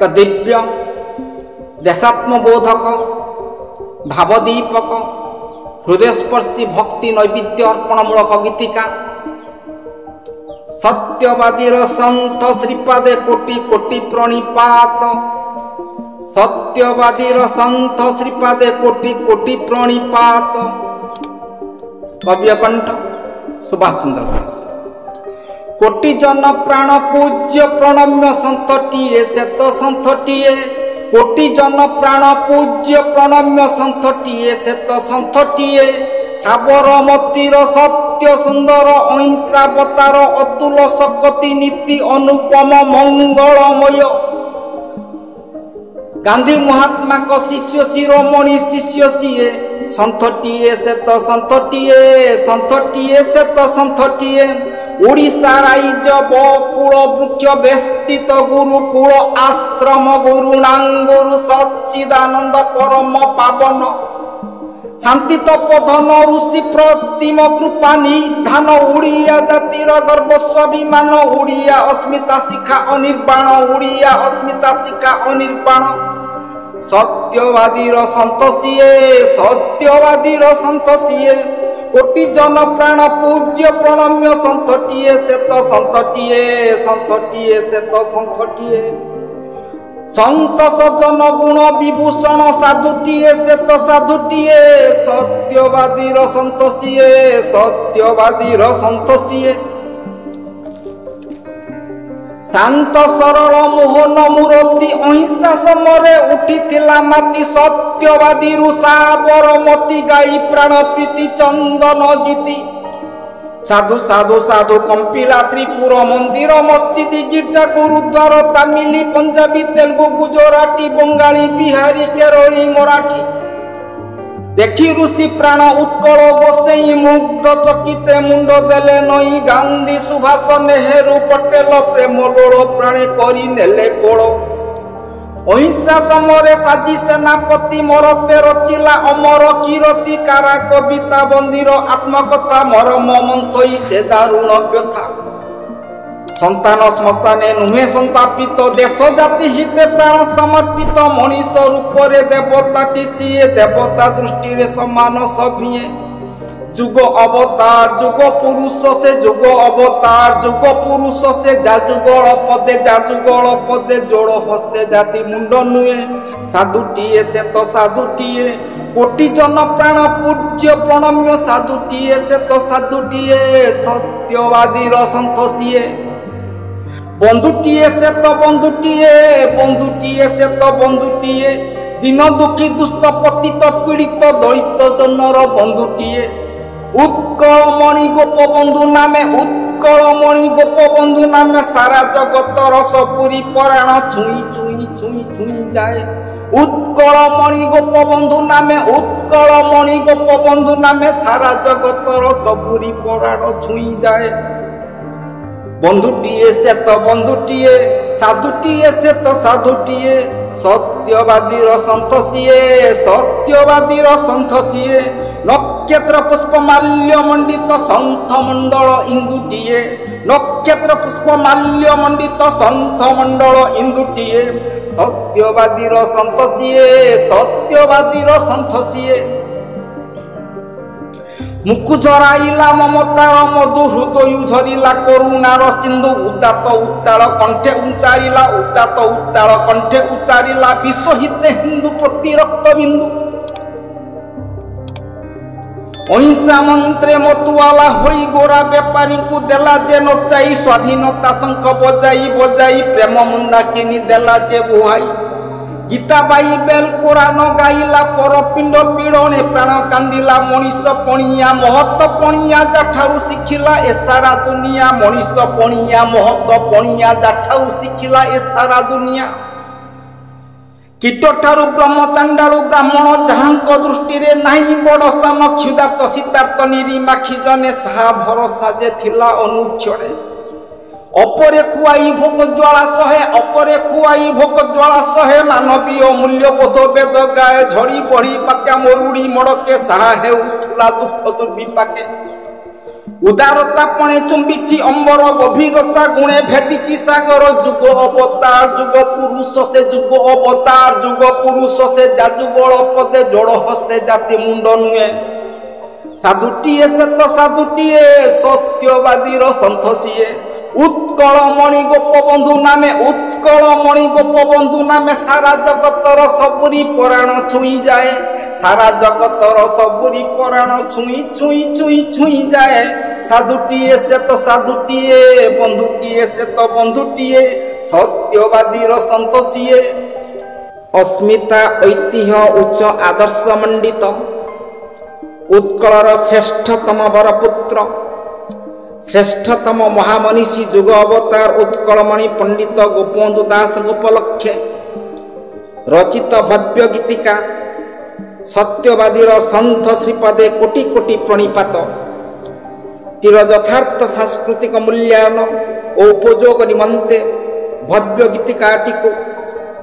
ଏକ ଦିବ୍ୟ ଦେଶାତ୍ମବୋଧକ ଭାବଦୀପକ ହୃଦୟସ୍ପର୍ଶୀ ଭକ୍ତି ନୈବେଦ୍ୟ ଅର୍ପଣମୂଳକ ଗୀତିକା। ସତ୍ୟବାଦୀର ସନ୍ଥ ଶ୍ରୀପାଦେ କୋଟି କୋଟି ପ୍ରଣିପାତ। ସତ୍ୟବାଦୀର ସନ୍ଥ ଶ୍ରୀପାଦେ କୋଟି କୋଟି ପ୍ରଣିପାତ। କବିକଣ୍ଠ ସୁଭାଷ ଚନ୍ଦ୍ର ଦାସ। କୋଟି ଜନ ପ୍ରାଣ ପୂଜ୍ୟ ପ୍ରଣମ୍ୟ ସନ୍ଥଟିଏ ଶ୍ଵେତ ସନ୍ଥଟିଏ। କୋଟି ଜନ ପ୍ରାଣ ପୂଜ୍ୟ ପ୍ରଣମ୍ୟ ସନ୍ଥଟିଏ ଶ୍ଵେତ ସନ୍ଥଟିଏ। ସାବରମତୀର ସତ୍ୟ ସୁନ୍ଦର ଅହିଂସାବତାର ଅତୁଲ ଶକତି ନୀତି ଅନୁପମ ମଙ୍ଗଳମୟ। ଗାନ୍ଧୀ ମହାତ୍ମାଙ୍କ ଶିଷ୍ୟ ଶିରୋମଣି ଶିଷ୍ୟ ସିଏ। ସନ୍ଥଟିଏ ଶ୍ଵେତ ସନ୍ଥଟିଏ ସନ୍ଥଟିଏ ଶ୍ଵେତ ସନ୍ଥଟିଏ। ଓଡ଼ିଶା ରାଇଜ ବକୁଳ ବୃକ୍ଷ ବେଷ୍ଟିତ ଗୁରୁକୁଳ ଆଶ୍ରମ ଗୁରୁଣାଙ୍ଗୁରୁ ସଚ୍ଚିଦାନନ୍ଦ ପରମ ପାବନ। ଶାନ୍ତି ତପୋଧନ ଋଷି ପ୍ରତିମ କୃପା ନିଧାନ। ଓଡ଼ିଆ ଜାତିର ଗର୍ବ ସ୍ୱାଭିମାନ। ଓଡ଼ିଆ ଅସ୍ମିତା ଶିଖା ଅନିର୍ବାଣ। ଓଡ଼ିଆ ଅସ୍ମିତା ଶିଖା ଅନିର୍ବାଣ। ସତ୍ୟବାଦୀର ସନ୍ଥ ସିଏ ସତ୍ୟବାଦୀର ସନ୍ଥ ସିଏ। କୋଟି ଜନ ପ୍ରାଣ ପୂଜ୍ୟ ପ୍ରଣମ୍ୟ ସନ୍ଥଟିଏ ଶ୍ଵେତ ସନ୍ଥଟିଏ ସନ୍ଥଟିଏ ଶ୍ଵେତ ସନ୍ଥଟିଏ। ସନ୍ଥ ସଜନ ଗୁଣ ବିଭୂଷଣ ସାଧୁଟିଏ ଶ୍ଵେତ ସାଧୁଟିଏ। ସତ୍ୟବାଦୀର ସନ୍ଥ ସିଏ ସତ୍ୟବାଦୀର ସନ୍ଥ ସିଏ। ଶାନ୍ତ ସରଳ ମୋହନ ମୂରତି ଅହିଂସା ସମରେ ଉଠିଥିଲା ମାତି। ସତ୍ୟବାଦୀରୁ ସାବରମତୀ ଗାଇ ପ୍ରାଣ ପ୍ରୀତି ଚନ୍ଦନ ଗୀତି। ସାଧୁ ସାଧୁ ସାଧୁ କମ୍ପିଲା ତ୍ରିପୁର ମନ୍ଦିର ମସଜିଦ ଗିର୍ଜା ଗୁରୁଦ୍ୱାର ତାମିଲି ପଞ୍ଜାବୀ ତେଲୁଗୁ ଗୁଜରାଟୀ ବଙ୍ଗାଳୀ ବିହାରୀ କେରଳୀ ମରାଠୀ। ଦେଖି ଋଷି ପ୍ରାଣ ଉତ୍କଳ ଗୋସେଇ ମୁଗ୍ଧ ଚକିତେ ମୁଣ୍ଡ ଦେଲେ ନଈ। ଗାନ୍ଧୀ ସୁଭାଷ ନେହେରୁ ପଟେଲ ପ୍ରେମ ଲୋଳ ପ୍ରାଣେ କରି ନେଲେ କୋଳ। ଅହିଂସା ସମରେ ସାଜି ସେନାପତି ମରତେ ରଚିଲା ଅମର କୀରତି। କାରା କବିତା ବନ୍ଦୀର ଆତ୍ମକଥା ମରମ ମନ୍ଥଇ ସେ ଦାରୁଣ ବ୍ୟଥା। ସନ୍ତାନ ଶ୍ମଶାନେ ନୁହେଁ ସନ୍ତାପିତ ଦେଶ ଜାତି ହିତେ ପ୍ରାଣ ସମର୍ପିତ। ମଣିଷ ରୂପରେ ଦେବତାଟି ସିଏ ଦେବତା ଦୃଷ୍ଟିରେ ସମାନ ସଭିଏ। ଯୁଗ ଅବତାର ଯୁଗ ପୁରୁଷ ସେ ଯୁଗ ଅବତାର ଯୁଗ ପୁରୁଷ ସେ। ଯାଜୁଗଳ ପଦେ ଯୋଡ଼ ହସ୍ତେ ଜାତି ମୁଣ୍ଡ ନୁହେଁ। ସାଧୁଟିଏ ଶ୍ଵେତ ସାଧୁଟିଏ କୋଟି ଜନ ପ୍ରାଣ ପୂଜ୍ୟ ପ୍ରଣମ୍ୟ ସାଧୁଟିଏ ଶ୍ଵେତ ସାଧୁଟିଏ। ସତ୍ୟବାଦୀର ସନ୍ଥ ସିଏ। ବନ୍ଧୁଟିଏ ଶ୍ଵେତ ବନ୍ଧୁଟିଏ ବନ୍ଧୁଟିଏ ଶ୍ଵେତ ବନ୍ଧୁଟିଏ। ଦିନ ଦୁଃଖୀ ଦୁଷ୍ଟ ପତିତ ପୀଡ଼ିତ ଦଳିତ ଜନର ବନ୍ଧୁଟିଏ। ଉତ୍କଳମଣି ଗୋପବନ୍ଧୁ ନାମେ ଉତ୍କଳମଣି ଗୋପବନ୍ଧୁ ନାମେ। ସାରା ଜଗତର ସବୁରି ପରାଣ ଛୁଇଁ ଛୁଇଁ ଛୁଇଁ ଛୁଇଁ ଯାଏ। ଉତ୍କଳମଣି ଗୋପବନ୍ଧୁ ନାମେ ଉତ୍କଳମଣି ଗୋପବନ୍ଧୁ ନାମେ। ସାରା ଜଗତର ସବୁରି ପରାଣ ଛୁଇଁ ଯାଏ। ବନ୍ଧୁଟିଏ ଶ୍ଵେତ ବନ୍ଧୁଟିଏ ସାଧୁଟିଏ ଶ୍ଵେତ ସାଧୁଟିଏ। ସତ୍ୟବାଦୀର ସନ୍ଥ ସିଏ ସତ୍ୟବାଦୀର ସନ୍ଥ ସିଏ। ନକ୍ଷତ୍ର ପୁଷ୍ପ ମାଲ୍ୟ ମଣ୍ଡିତ ସନ୍ଥ ମଣ୍ଡଳ ଇନ୍ଦୁଟିଏ। ନକ୍ଷତ୍ର ପୁଷ୍ପ ମାଲ୍ୟ ମଣ୍ଡିତ ସନ୍ଥ ମଣ୍ଡଳ ଇନ୍ଦୁଟିଏ। ସତ୍ୟବାଦୀର ସନ୍ଥ ସିଏ ସତ୍ୟବାଦୀର ସନ୍ଥ ସିଏ। ମୁକୁ ଝରାଇଲା ମମତାର ମଧୁ ହୃଦୟ ଝରିଲା କରୁଣାର ସିନ୍ଧୁ। ଉଦାତ ଉତ୍ତାଳ କଣ୍ଠେ ଉଚ୍ଚାରିଲା ଉଦାତ ଉତ୍ତାଳ କଣ୍ଠେ ଉଚ୍ଚାରିଲା ବିଶ୍ୱହିତେ ହିନ୍ଦୁ ପ୍ରତି ରକ୍ତ ବିନ୍ଦୁ। ଅହିଂସା ମନ୍ତ୍ରେ ମତୁଆଲା ହୋଇ ଗୋରା ବେପାରୀଙ୍କୁ ଦେଲା ଯେ ନଚାଇ। ସ୍ୱାଧୀନତା ଶଙ୍ଖ ବଜାଇ ବଜାଇ ପ୍ରେମ ମୁଣ୍ଡା କିନି ଦେଲା ଯେ ବୁହାଇ। ଗୀତା ବାଇବେଲ କୋରାନ ଗାଇଲା ପରପିଣ୍ଡ ପୀଡ଼ନେ ପ୍ରାଣ କାନ୍ଦିଲା ମଣିଷ ପଣିଆ ମହତ ପଣିଆ ଯାଠାରୁ ଶିଖିଲା ଏ ସାରା ଦୁନିଆ। ମଣିଷ ପଣିଆ ମହତ ପଣିଆ ଯାଠାରୁ ଶିଖିଲା ଏ ସାରା ଦୁନିଆ। କୀଟଠାରୁ ବ୍ରହ୍ମ ଚାଣ୍ଡାଳୁ ବ୍ରାହ୍ମଣ ଯାହାଙ୍କ ଦୃଷ୍ଟିରେ ନାହିଁ ବଡ଼ ସାନ। କ୍ଷୁଧାର୍ତ ଶୀତାର୍ତ ନିରିମାଖି ଜନେ ସାହା ଭରସା ଯେ ଥିଲା ଅନୁକ୍ଷଣେ। ଅପରେ ଖୁଆଇ ଭୋକ ଜ୍ୱାଳା ସହେ ଅପରେ ଖୁଆଇ ଭୋକ ଜ୍ୱାଳା ସହେ। ମାନବୀୟ ମୂଲ୍ୟବୋଧ ବେଦ ଗାଏ ଝଡ଼ି ବଢ଼ି ବାତ୍ୟା ମରୁଡ଼ି ମଡ଼କେ। ସାହା ହେଉଥିଲା ଦୁଃଖ ଦୁର୍ବିପାକେ। उदारता पणे चुंबिची अंबर गभीरता गुणे भेटिची सागर जुग अवतार जुग पुरुष से जुग अवतार जुग पुरुष से जाजुगल पदे जोड़ हस्ते जाति मुंड नुहे साधुटीए से तो साधुटीए सत्यवादीर सन्थ सीए उत्कल मणि गोपबंधु नामे उत्कल मणि गोपबंधु नामे सारा जगतर सबुरी पराण छुई जाए सारा जगतर सबुरी पराण छुई छुई छुई छुई जाए साधुटीए से तो साधुटीए बंधुटीए से तो बंधुटीए सत्यवादीर सन्थ सीए अस्मिता ऐतिह्य उच्च आदर्श मंडित उत्कलर श्रेष्ठतम वरपुत्र श्रेष्ठतम महामनीषी जुग अवतार उत्कलमणि पंडित गोपबंधु दास उपलक्षे रचित भव्य गीतिका सत्यवादीर सन्थ श्रीपदे कोटि कोटि प्रणिपात तिर यथार्थ सांस्कृतिक मूल्यायन और उपयोग निमंते भव्य गीतिकाटी को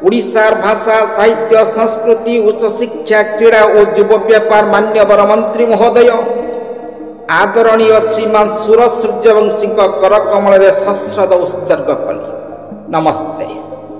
ओडिशार भाषा साहित्य संस्कृति उच्च शिक्षा क्रीड़ा और युव व्यापार मान्यवर मंत्री महोदय आदरणीय श्रीमान सूरज सूर्यवंशी कर कमल सश्रद्धा उत्सर्ग कली। नमस्ते।